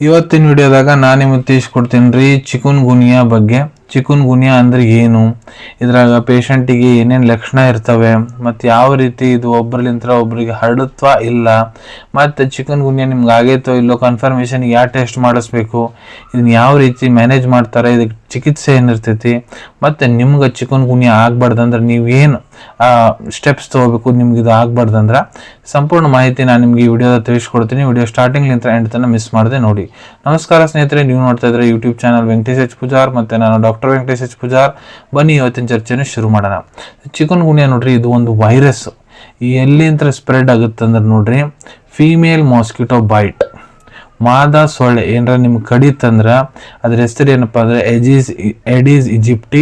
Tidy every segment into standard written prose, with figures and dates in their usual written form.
ಇವತ್ತಿನ ವಿಡಿಯೋದಾಗ ನಾನು ನಿಮಗೆ ತಿಳಿಸ್ಕೊಡ್ತೀನಿ ರೀ ಚಿಕನ್ ಗುನಿಯಾ ಬಗ್ಗೆ. ಚಿಕನ್ ಗುನಿಯಾ ಅಂದ್ರೆ ಏನು, ಇದ್ರಾಗ ಪೇಷಂಟಿಗೆ ಏನೇನು ಲಕ್ಷಣ ಇರ್ತವೆ, ಮತ್ತು ಯಾವ ರೀತಿ ಇದು ಒಬ್ಬರಲಿಂತ್ರ ಒಬ್ಬರಿಗೆ ಹರಡುತ್ವಾ ಇಲ್ಲ, ಮತ್ತು ಚಿಕನ್ ಗುನಿಯಾ ನಿಮ್ಗೆ ಆಗೈತೋ ಇಲ್ಲೋ ಕನ್ಫರ್ಮೇಷನ್ಗೆ ಯಾವ ಟೆಸ್ಟ್ ಮಾಡಿಸ್ಬೇಕು, ಇದನ್ನ ಯಾವ ರೀತಿ ಮ್ಯಾನೇಜ್ ಮಾಡ್ತಾರೆ, ಇದಕ್ಕೆ ಚಿಕಿತ್ಸೆ ಏನಿರ್ತೈತಿ, ಮತ್ತು ನಿಮ್ಗೆ ಚಿಕನ್ ಗುನಿಯಾ ಆಗ್ಬಾರ್ದಂದ್ರೆ ನೀವೇನು ಸ್ಟೆಪ್ಸ್ ತೊಗೋಬೇಕು ನಿಮ್ಗೆ ಇದು ಆಗ್ಬಾರ್ದಂದ್ರೆ ಸಂಪೂರ್ಣ ಮಾಹಿತಿ ನಾನು ನಿಮ್ಗೆ ಈ ವಿಡಿಯೋದ ತಿಳಿಸ್ಕೊಡ್ತೀನಿ. ವಿಡಿಯೋ ಸ್ಟಾರ್ಟಿಂಗ್ಲಿಂದ ಎಂಡ್ ತನಕ ಮಿಸ್ ಮಾಡದೆ ನೋಡಿ. ನಮಸ್ಕಾರ ಸ್ನೇಹಿತರೆ, ನೀವು ನೋಡ್ತಾ ಇದ್ರೆ YouTube channel Venkatesh H Poojar, ಮತ್ತು ನಾನು ಡಾಕ್ಟರ್ ವೆಂಕಟೇಶ್ ಎಚ್ ಪೂಜಾರ್. ಬನ್ನಿ ಇವತ್ತಿನ ಚರ್ಚೆನ ಶುರು ಮಾಡೋಣ. ಚಿಕನ್ ಗುನಿಯಾ ನೋಡ್ರಿ, ಇದು ಒಂದು ವೈರಸ್. ಎಲ್ಲಿಂದ ಸ್ಪ್ರೆಡ್ ಆಗುತ್ತೆ ಅಂದ್ರೆ ನೋಡ್ರಿ, ಫೀಮೇಲ್ ಮಾಸ್ಕಿಟೋ ಬೈಟ್, ಮಾದ ಸೊಳ್ಳೆ ಏನರ ನಿಮ್ಗೆ ಕಡಿತಂದ್ರೆ ಅದ್ರ ಹೆಸರು ಏನಪ್ಪ ಅಂದರೆ ಎಡೀಸ್ ಈಜಿಪ್ಟಿ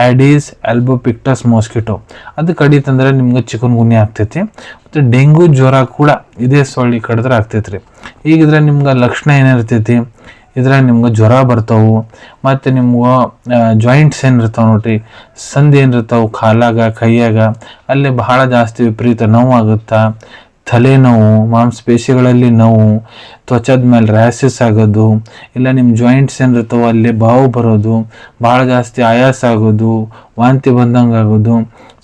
ಆಡೀಸ್ ಆಲ್ಬೋಪಿಕ್ಟಸ್ ಮಾಸ್ಕಿಟೋ. ಅದು ಕಡಿತಂದ್ರೆ ನಿಮ್ಗೆ ಚಿಕನ್ ಗುನಿಯಾ ಆಗ್ತೈತಿ. ಮತ್ತು ಡೆಂಗು ಜ್ವರ ಕೂಡ ಇದೇ ಸೊಳ್ಳೆ ಕಡಿದ್ರೆ ಆಗ್ತೈತಿ ರೀ. ಈಗಿದ್ರೆ ನಿಮ್ಗೆ ಲಕ್ಷಣ ಏನಿರ್ತೈತಿ, ಇದ್ರಾಗ ನಿಮ್ಗೆ ಜ್ವರ ಬರ್ತಾವೆ, ಮತ್ತು ನಿಮ್ಗೆ ಜಾಯಿಂಟ್ಸ್ ಏನಿರ್ತಾವೆ ನೋಡ್ರಿ, ಸಂಧಿ ಏನಿರ್ತಾವೆ ಕಾಲಾಗ ಕೈಯಾಗ, ಅಲ್ಲಿ ಬಹಳ ಜಾಸ್ತಿ ವಿಪರೀತ ನೋವು ಆಗುತ್ತಾ, ತಲೆನೋವು, ಮಾಂಸಪೇಶಿಗಳಲ್ಲಿ ನೋವು, ತ್ವಚದ ಮೇಲೆ ರ್ಯಾಷಸ್ ಆಗೋದು, ಇಲ್ಲ ನಿಮ್ಮ ಜಾಯಿಂಟ್ಸ್ ಏನಿರ್ತಾವೆ ಅಲ್ಲಿ ಬಾವು ಬರೋದು, ಭಾಳ ಜಾಸ್ತಿ ಆಯಾಸ ಆಗೋದು, ವಾಂತಿ ಬಂದಂಗೆ ಆಗೋದು.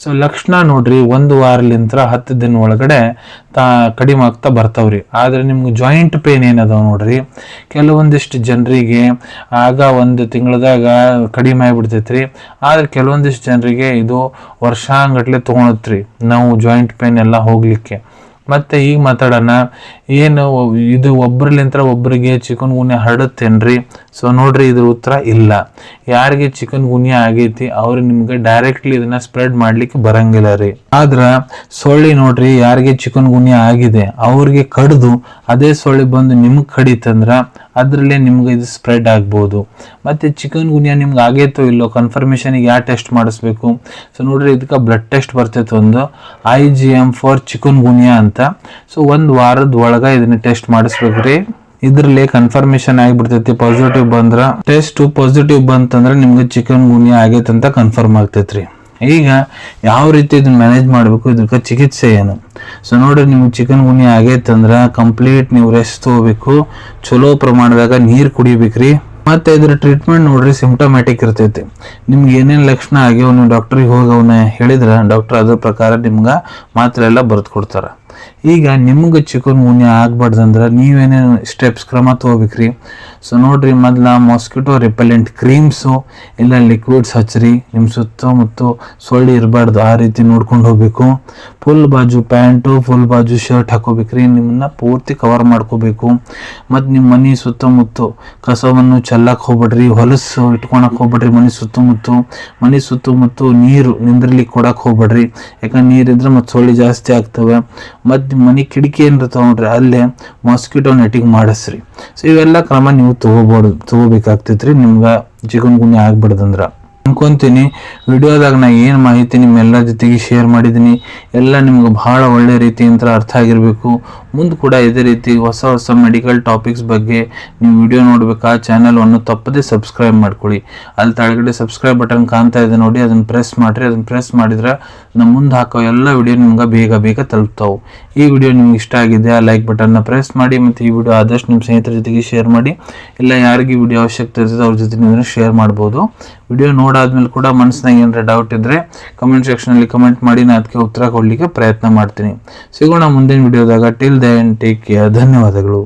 ಸೊ ಲಕ್ಷಣ ನೋಡ್ರಿ 1 ವಾರಲಿಂತ್ರ 10 ದಿನ ಒಳಗಡೆ ಕಡಿಮೆ ಆಗ್ತಾ ಬರ್ತಾವ್ರಿ. ಆದರೆ ನಿಮ್ಗೆ ಜಾಯಿಂಟ್ ಪೇನ್ ಏನದಾವ ನೋಡ್ರಿ, ಕೆಲವೊಂದಿಷ್ಟು ಜನರಿಗೆ ಆಗ 1 ತಿಂಗಳದಾಗ ಕಡಿಮೆ ಆಗಿಬಿಡ್ತೈತ್ರಿ. ಆದರೆ ಕೆಲವೊಂದಿಷ್ಟು ಜನರಿಗೆ ಇದು ವರ್ಷಾಂಗಟ್ಲೆ ತೊಗೊಳತ್ರಿ ನಾವು ಜಾಯಿಂಟ್ ಪೇನ್ ಎಲ್ಲ ಹೋಗ್ಲಿಕ್ಕೆ. ಮತ್ತು ಈಗ ಮಾತಾಡೋಣ, ಏನು ಇದು ಒಬ್ಬರಲಿಂತ್ರ ಒಬ್ಬರಿಗೆ ಚಿಕನ್ ಗುನಿಯಾ ಹರಡುತ್ತೇನ್ರಿ? ಸೊ ನೋಡ್ರಿ, ಇದ್ರ ಉತ್ತರ ಇಲ್ಲ. ಯಾರಿಗೆ ಚಿಕನ್ ಗುನಿಯಾ ಆಗೈತಿ ಅವ್ರು ನಿಮ್ಗೆ ಡೈರೆಕ್ಟ್ಲಿ ಇದನ್ನ ಸ್ಪ್ರೆಡ್ ಮಾಡ್ಲಿಕ್ಕೆ ಬರಂಗಿಲ್ಲ ರೀ. ಆದ್ರೆ ಸೊಳ್ಳೆ ನೋಡ್ರಿ, ಯಾರಿಗೆ ಚಿಕನ್ ಗುನಿಯಾ ಆಗಿದೆ ಅವ್ರಿಗೆ ಕಡ್ದು ಅದೇ ಸೊಳ್ಳೆ ಬಂದು ನಿಮ್ಗೆ ಕಡಿತಂದ್ರ ಅದರಲ್ಲೇ ನಿಮ್ಗೆ ಇದು ಸ್ಪ್ರೆಡ್ ಆಗ್ಬೋದು. ಮತ್ತು ಚಿಕನ್ ಗುನಿಯಾ ನಿಮ್ಗೆ ಆಗೈತೋ ಇಲ್ಲೋ ಕನ್ಫರ್ಮೇಷನಿಗೆ ಯಾವ ಟೆಸ್ಟ್ ಮಾಡಿಸ್ಬೇಕು? ಸೊ ನೋಡ್ರಿ, ಇದಕ್ಕೆ ಬ್ಲಡ್ ಟೆಸ್ಟ್ ಬರ್ತೈತೆ, ಒಂದು IgM ಫಾರ್ ಚಿಕನ್ ಗುನಿಯಾ ಅಂತ. ಸೊ 1 ವಾರದ ಒಳಗೆ ಇದನ್ನ ಟೆಸ್ಟ್ ಮಾಡಿಸ್ಬೇಕ್ರಿ. ಇದ್ರಲ್ಲಿ ಕನ್ಫರ್ಮೇಷನ್ ಆಗಿಬಿಡ್ತೈತಿ. ಪಾಸಿಟಿವ್ ಬಂದ್ರೆ ಟೆಸ್ಟ್ ಪಾಸಿಟಿವ್ ಬಂತಂದ್ರೆ ನಿಮ್ಗೆ ಚಿಕನ್ ಗುನಿಯಾ ಆಗೈತೆ ಅಂತ ಕನ್ಫರ್ಮ್ ಆಗ್ತೈತ್ರಿ. ಈಗ ಯಾವ ರೀತಿ ಇದನ್ನ ಮ್ಯಾನೇಜ್ ಮಾಡಬೇಕು, ಇದಕ್ಕೆ ಚಿಕಿತ್ಸೆ ಏನು? ಸೊ ನೋಡ್ರಿ, ನಿಮ್ಗೆ ಚಿಕನ್ ಗುನಿಯಾ ಆಗೈತಂದ್ರೆ ಕಂಪ್ಲೀಟ್ ನೀವು ರೆಸ್ಟ್ ತಗೋಬೇಕು, ಚಲೋ ಪ್ರಮಾಣದಾಗ ನೀರು ಕುಡಿಬೇಕ್ರಿ. ಮತ್ತೆ ಇದ್ರ ಟ್ರೀಟ್ಮೆಂಟ್ ನೋಡ್ರಿ ಸಿಂಪ್ಟಮ್ಯಾಟಿಕ್ ಇರ್ತೈತಿ. ನಿಮ್ಗೆ ಏನೇನು ಲಕ್ಷಣ ಆಗ್ಯಾವ ನೀವು ಡಾಕ್ಟ್ರಿಗೆ ಹೋಗಿ ಅವನ್ನ ಹೇಳಿದ್ರೆ ಡಾಕ್ಟರ್ ಅದ್ರ ಪ್ರಕಾರ ನಿಮ್ಗೆ ಮಾತ್ರೆ ಎಲ್ಲ ಬರೆದು ಕೊಡ್ತಾರೆ. ಈಗ ನಿಮ್ಗೆ ಚಿಕನ್ ಗುನಿಯಾ ಆಗ್ಬಾರ್ದಂದ್ರೆ ನೀವೇನೇನು ಸ್ಟೆಪ್ಸ್ ಕ್ರಮ ತೊಗೋಬೇಕ್ರಿ? ಸೊ ನೋಡ್ರಿ, ಮೊದಲ ಮಾಸ್ಕಿಟೋ ರಿಪೆಲೆಂಟ್ ಕ್ರೀಮ್ಸು ಇಲ್ಲ ಲಿಕ್ವಿಡ್ಸ್ ಹಚ್ಚ್ರಿ. ನಿಮ್ಮ ಸುತ್ತಮುತ್ತ ಸೊಳ್ಳೆ ಇರಬಾರ್ದು, ಆ ರೀತಿ ನೋಡ್ಕೊಂಡು ಹೋಗ್ಬೇಕು. ಫುಲ್ ಬಾಜು ಪ್ಯಾಂಟು, ಫುಲ್ ಬಾಜು ಶರ್ಟ್ ಹಾಕೋಬೇಕ್ರಿ. ನಿಮ್ಮನ್ನ ಪೂರ್ತಿ ಕವರ್ ಮಾಡ್ಕೋಬೇಕು. ಮತ್ತು ನಿಮ್ಮ ಮನೆ ಸುತ್ತಮುತ್ತ ಕಸವನ್ನು ಚೆಲ್ಲಕ್ಕೆ ಹೋಗ್ಬೇಡ್ರಿ, ಹೊಲಸು ಇಟ್ಕೊಳಕ್ಕೆ ಹೋಗ್ಬೇಡ್ರಿ. ಮನೆ ಸುತ್ತಮುತ್ತ ನೀರು ನಿಂದ್ರಲಿಕ್ಕೆ ಕೊಡಕ್ಕೆ ಹೋಗ್ಬೇಡ್ರಿ, ಯಾಕಂದ್ರೆ ನೀರಿದ್ರೆ ಮತ್ತು ಸೊಳ್ಳೆ ಜಾಸ್ತಿ ಆಗ್ತವೆ. ಮತ್ತು ನಿಮ್ಮ ಮನೆ ಕಿಟಕಿ ಏನಿರ್ತಾವೆ ನೋಡ್ರಿ, ಅಲ್ಲೇ ಮಾಸ್ಕಿಟೋ ನೆಟಿಂಗ್ ಮಾಡಿಸ್ರಿ. ಸೊ ಇವೆಲ್ಲ ಕ್ರಮ ನೀವು ತಗೋಬೇಕಾಗ್ತೈತ್ರಿ ನಿಮ್ಗೆ ಚಿಕನ್ ಗುನಿಯಾ ಆಗ್ಬಾರ್ದಂದ್ರೆ. ಅನ್ಕೊಂತೀನಿ ವಿಡಿಯೋದಾಗ ನಾ ಏನು ಮಾಹಿತಿ ನಿಮ್ಮೆಲ್ಲ ಜೊತೆಗೆ ಶೇರ್ ಮಾಡಿದ್ದೀನಿ ಎಲ್ಲ ನಿಮ್ಗೆ ಭಾಳ ಒಳ್ಳೆ ರೀತಿಯಿಂದ ಅರ್ಥ ಆಗಿರಬೇಕು. ಮುಂದೆ ಕೂಡ ಇದೇ ರೀತಿ ಹೊಸ ಮೆಡಿಕಲ್ ಟಾಪಿಕ್ಸ್ ಬಗ್ಗೆ ನೀವು ವಿಡಿಯೋ ನೋಡ್ಬೇಕಾ ಚಾನಲನ್ನು ತಪ್ಪದೆ ಸಬ್ಸ್ಕ್ರೈಬ್ ಮಾಡ್ಕೊಳ್ಳಿ. ಅಲ್ಲಿ ಕೆಳಗಡೆ ಸಬ್ಸ್ಕ್ರೈಬ್ ಬಟನ್ ಕಾಣ್ತಾ ಇದೆ ನೋಡಿ, ಅದನ್ನು ಪ್ರೆಸ್ ಮಾಡಿರಿ. ಅದನ್ನು ಪ್ರೆಸ್ ಮಾಡಿದ್ರೆ ನಮ್ಮ ಮುಂದೆ ಹಾಕೋ ಎಲ್ಲ ವಿಡಿಯೋ ನಿಮ್ಗೆ ಬೇಗ ತಲುಪ್ತಾವೆ. ಈ ವಿಡಿಯೋ ನಿಮ್ಗೆ ಇಷ್ಟ ಆಗಿದೆ ಆ ಲೈಕ್ ಬಟನ್ನ ಪ್ರೆಸ್ ಮಾಡಿ, ಮತ್ತು ಈ ವಿಡಿಯೋ ಆದಷ್ಟು ನಿಮ್ಮ ಸ್ನೇಹಿತರ ಜೊತೆಗೆ ಶೇರ್ ಮಾಡಿ. ಇಲ್ಲ ಯಾರಿಗೆ ವಿಡಿಯೋ ಅವಶ್ಯಕತೆ ಇರ್ತದೆ ಅವ್ರ ಜೊತೆ ನೀವು ಶೇರ್ ಮಾಡ್ಬೋದು. ವಿಡಿಯೋ ನೋಡಾದ್ಮೇಲೆ ಕೂಡ ಮನಸ್ಸಿನಾಗ ಏನಾರ ಡೌಟ್ ಇದ್ದರೆ ಕಮೆಂಟ್ ಸೆಕ್ಷನಲ್ಲಿ ಕಮೆಂಟ್ ಮಾಡಿ, ನಾನು ಅದಕ್ಕೆ ಉತ್ತರ ಕೊಡಲಿಕ್ಕೆ ಪ್ರಯತ್ನ ಮಾಡ್ತೀನಿ. ಸಿಗೋಣ ಮುಂದಿನ ವಿಡಿಯೋದಾಗ. Till then take care. ಧನ್ಯವಾದಗಳು.